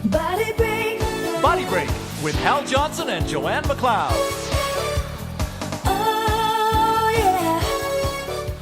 Body Break. Body Break with Hal Johnson and Joanne McLeod. Oh, yeah.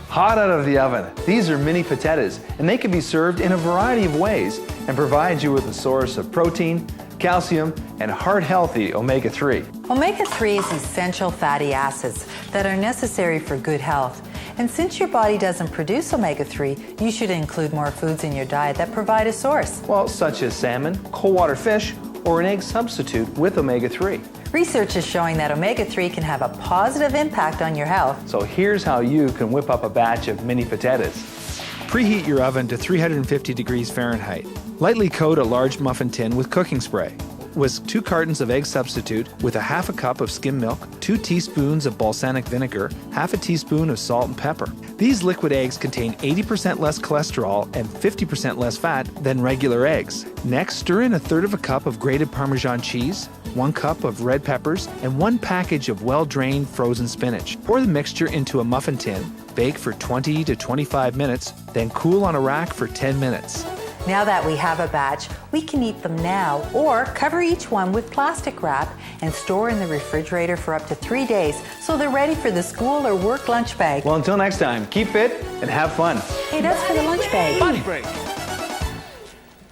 Hot out of the oven, these are mini potatoes, and they can be served in a variety of ways and provide you with a source of protein, calcium, and heart-healthy omega-3. Omega-3 is essential fatty acids that are necessary for good health. And since your body doesn't produce omega-3, you should include more foods in your diet that provide a source. Well, such as salmon, cold water fish, or an egg substitute with omega-3. Research is showing that omega-3 can have a positive impact on your health. So here's how you can whip up a batch of mini potatoes. Preheat your oven to 350 degrees Fahrenheit. Lightly coat a large muffin tin with cooking spray. Whisk 2 cartons of egg substitute with a half a cup of skim milk, 2 teaspoons of balsamic vinegar, half a teaspoon of salt and pepper. These liquid eggs contain 80% less cholesterol and 50% less fat than regular eggs. Next, stir in 1/3 cup of grated Parmesan cheese, 1 cup of red peppers, and 1 package of well-drained frozen spinach. Pour the mixture into a muffin tin, bake for 20 to 25 minutes, then cool on a rack for 10 minutes. Now that we have a batch, we can eat them now or cover each one with plastic wrap and store in the refrigerator for up to 3 days so they're ready for the school or work lunch bag. Well, until next time, keep fit and have fun. Hey, that's for the lunch bag. Body Break.